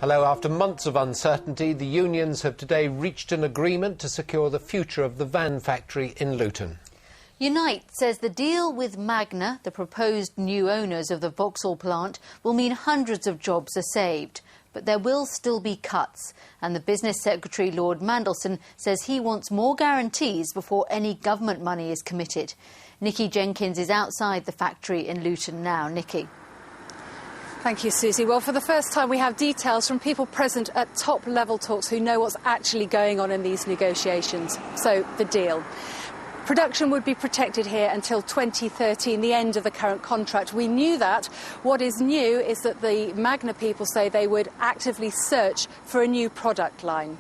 Hello. After months of uncertainty, the unions have today reached an agreement to secure the future of the van factory in Luton. Unite says the deal with Magna, the proposed new owners of the Vauxhall plant, will mean hundreds of jobs are saved. But there will still be cuts, and the Business Secretary, Lord Mandelson, says he wants more guarantees before any government money is committed. Nikki Jenkins is outside the factory in Luton now. Nikki. Thank you, Susie. Well, for the first time, we have details from people present at top-level talks who know what's actually going on in these negotiations. So, the deal. Production would be protected here until 2013, the end of the current contract. We knew that. What is new is that the Magna people say they would actively search for a new product line.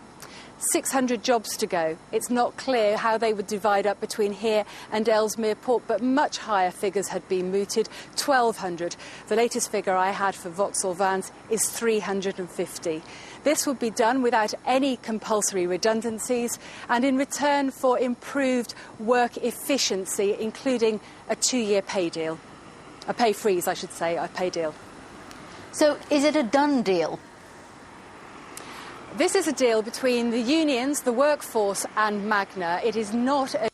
600 jobs to go. It's not clear how they would divide up between here and Ellesmere Port, but much higher figures had been mooted, 1,200. The latest figure I had for Vauxhall vans is 350. This would be done without any compulsory redundancies and in return for improved work efficiency, including a 2-year pay deal. A pay freeze, I should say, a pay deal. So is it a done deal? This is a deal between the unions, the workforce and Magna. It is not a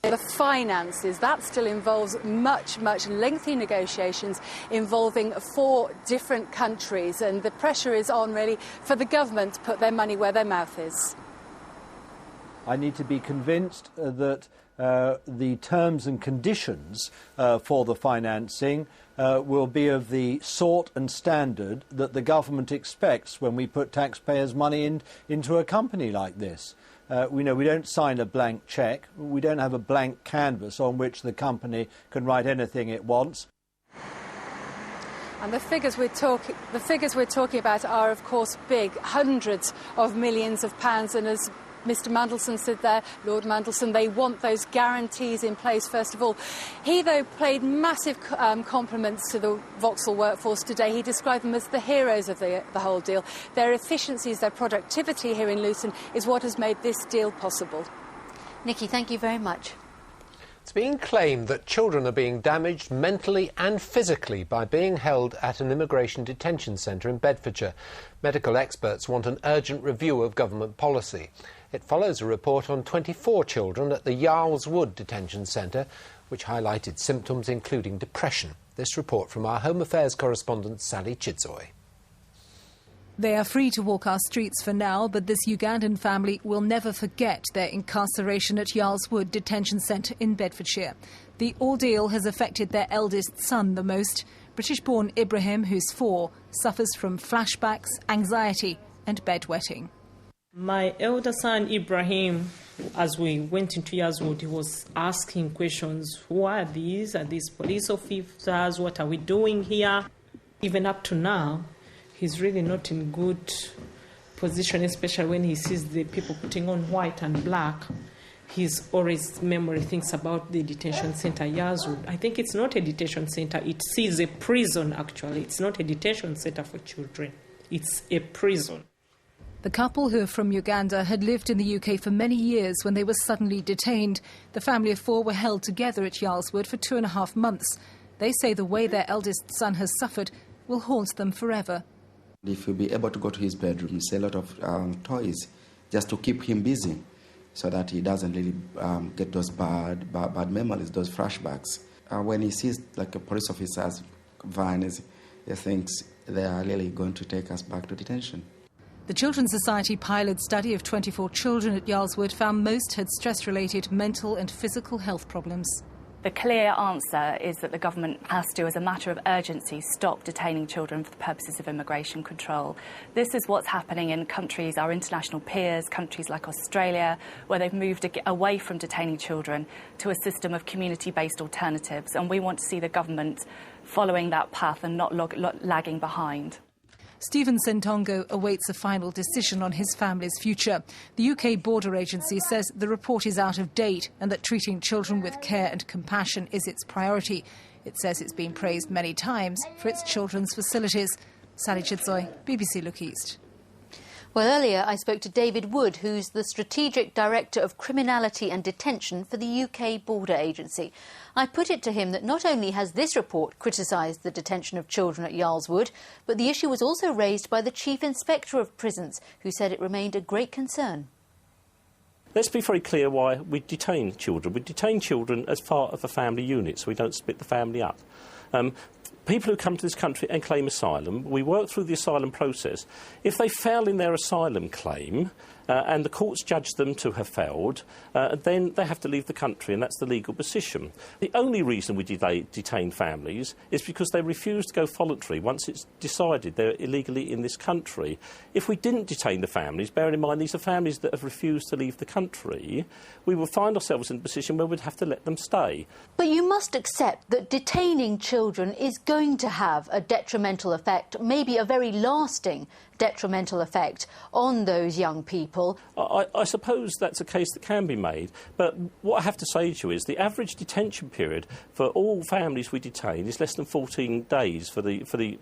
the finances. That still involves much lengthy negotiations involving 4 different countries, and the pressure is on really for the government to put their money where their mouth is. I need to be convinced that the terms and conditions for the financing will be of the sort and standard that the government expects when we put taxpayers' money into a company like this. We don't sign a blank cheque. We don't have a blank canvas on which the company can write anything it wants. And the figures we're talking about are, of course, big, hundreds of millions of pounds. And as Mr Mandelson said there, Lord Mandelson, they want those guarantees in place, first of all. He, though, paid massive compliments to the Vauxhall workforce today. He described them as the heroes of the whole deal. Their efficiencies, their productivity here in Luton is what has made this deal possible. Nikki, thank you very much. It's being claimed that children are being damaged mentally and physically by being held at an immigration detention centre in Bedfordshire. Medical experts want an urgent review of government policy. It follows a report on 24 children at the Yarl detention centre, which highlighted symptoms including depression. This report from our Home Affairs correspondent Sally Chidzoy. They are free to walk our streets for now, but this Ugandan family will never forget their incarceration at Yarl's Wood Detention Centre in Bedfordshire. The ordeal has affected their eldest son the most. British-born Ibrahim, who's 4, suffers from flashbacks, anxiety and bedwetting. My elder son Ibrahim, as we went into Yarl's Wood, he was asking questions. Who are these? Are these police officers? What are we doing here? Even up to now, he's really not in good position, especially when he sees the people putting on white and black. His always memory thinks about the detention centre, Yarl's Wood. I think it's not a detention centre. It is a prison, actually. It's not a detention centre for children. It's a prison. The couple, who are from Uganda, had lived in the UK for many years when they were suddenly detained. The family of 4 were held together at Yarl's Wood for 2.5 months. They say the way their eldest son has suffered will haunt them forever. If you'll be able to go to his bedroom, you see a lot of toys just to keep him busy so that he doesn't really get those bad memories, those flashbacks. When he sees like a police officer's van, he thinks they are really going to take us back to detention. The Children's Society pilot study of 24 children at Yarl's Wood found most had stress-related mental and physical health problems. The clear answer is that the government has to, as a matter of urgency, stop detaining children for the purposes of immigration control. This is what's happening in countries, our international peers, countries like Australia, where they've moved away from detaining children to a system of community-based alternatives. And we want to see the government following that path and not lagging behind. Stephen Sentongo awaits a final decision on his family's future. The UK Border Agency says the report is out of date and that treating children with care and compassion is its priority. It says it's been praised many times for its children's facilities. Sally Chidzoy, BBC Look East. Well, earlier I spoke to David Wood, who's the Strategic Director of Criminality and Detention for the UK Border Agency. I put it to him that not only has this report criticised the detention of children at Yarl's Wood, but the issue was also raised by the Chief Inspector of Prisons, who said it remained a great concern. Let's be very clear why we detain children. We detain children as part of a family unit, so we don't split the family up. People who come to this country and claim asylum, we work through the asylum process. If they fail in their asylum claim, and the courts judge them to have failed, then they have to leave the country, and that's the legal position. The only reason we detain families is because they refuse to go voluntary once it's decided they're illegally in this country. If we didn't detain the families, bearing in mind these are families that have refused to leave the country, we would find ourselves in a position where we'd have to let them stay. But you must accept that detaining children is going to have a detrimental effect, maybe a very lasting detrimental effect on those young people. I suppose that's a case that can be made, but what I have to say to you is the average detention period for all families we detain is less than 14 days for the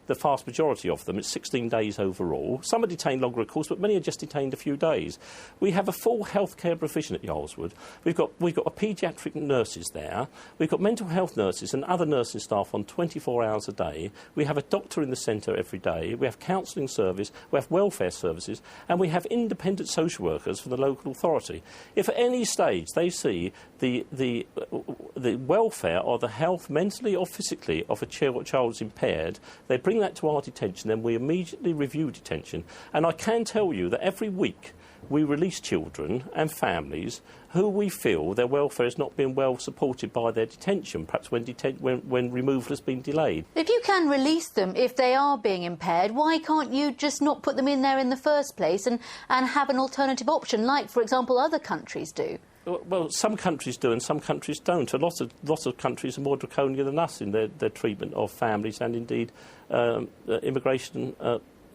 vast majority of them. It's 16 days overall. Some are detained longer, of course, but many are just detained a few days. We have a full healthcare provision at Yarl's Wood. We've got a paediatric nurses there. We've got mental health nurses and other nursing staff on 24 hours a day. We have a doctor in the centre every day. We have counselling service. We have welfare services, and we have independent social workers from the local authority. If at any stage they see the welfare or the health, mentally or physically, of a child is impaired, they bring that to our detention, then we immediately review detention. And I can tell you that every week we release children and families who we feel their welfare has not been well supported by their detention, perhaps when removal has been delayed. If you can release them if they are being impaired, why can't you just not put them in there in the first place and have an alternative option, like, for example, other countries do? Well, some countries do and some countries don't. A lot of countries are more draconian than us in their treatment of families and, indeed, immigration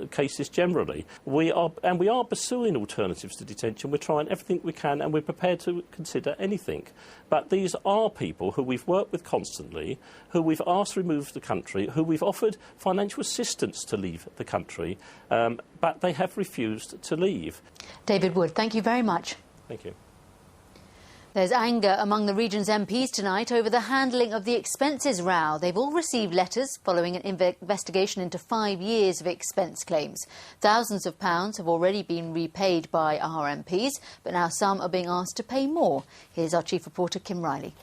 cases generally. We are pursuing alternatives to detention. We're trying everything we can and we're prepared to consider anything. But these are people who we've worked with constantly, who we've asked to remove the country, who we've offered financial assistance to leave the country, but they have refused to leave. David Wood, thank you very much. Thank you. There's anger among the region's MPs tonight over the handling of the expenses row. They've all received letters following an investigation into 5 years of expense claims. Thousands of pounds have already been repaid by our MPs, but now some are being asked to pay more. Here's our chief reporter, Kim Riley.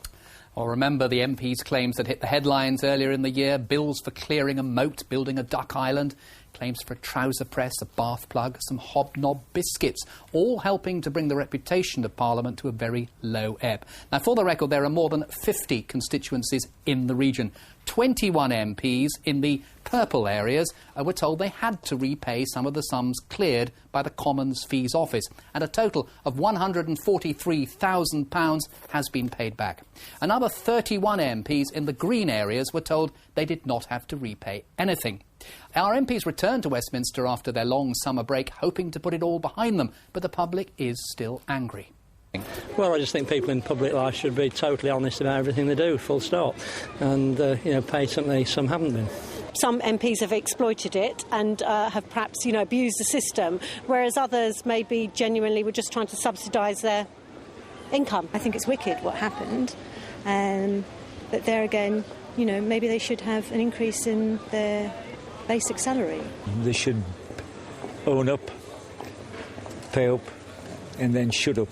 Well, remember the MP's claims that hit the headlines earlier in the year? Bills for clearing a moat, building a duck island, claims for a trouser press, a bath plug, some hobnob biscuits, all helping to bring the reputation of Parliament to a very low ebb. Now, for the record, there are more than 50 constituencies in the region. 21 MPs in the purple areas were told they had to repay some of the sums cleared by the Commons Fees Office, and a total of £143,000 has been paid back. Another 31 MPs in the green areas were told they did not have to repay anything. Our MPs returned to Westminster after their long summer break, hoping to put it all behind them, but the public is still angry. Well, I just think people in public life should be totally honest about everything they do, full stop. And, patently, some haven't been. Some MPs have exploited it and have perhaps, abused the system, whereas others maybe genuinely were just trying to subsidise their income. I think it's wicked what happened. But there again, maybe they should have an increase in their basic salary. They should own up, pay up, and then shut up.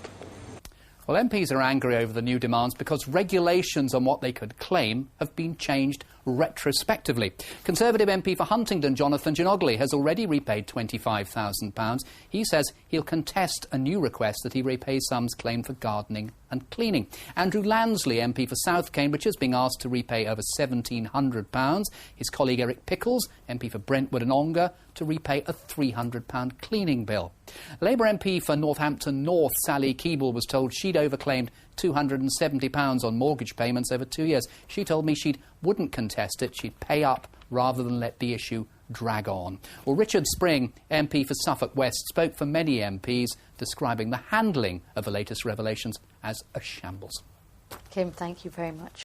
Well, MPs are angry over the new demands because regulations on what they could claim have been changed retrospectively. Conservative MP for Huntingdon, Jonathan Ginogly, has already repaid £25,000. He says he'll contest a new request that he repay sums claimed for gardening and cleaning. Andrew Lansley, MP for South Cambridge, is being asked to repay over £1,700. His colleague Eric Pickles, MP for Brentwood and Ongar, to repay a £300 cleaning bill. Labour MP for Northampton North, Sally Keeble, was told she'd overclaimed £270 on mortgage payments over 2 years. She told me she wouldn't contest it, she'd pay up rather than let the issue drag on. Well, Richard Spring, MP for Suffolk West, spoke for many MPs, describing the handling of the latest revelations as a shambles. Kim, thank you very much.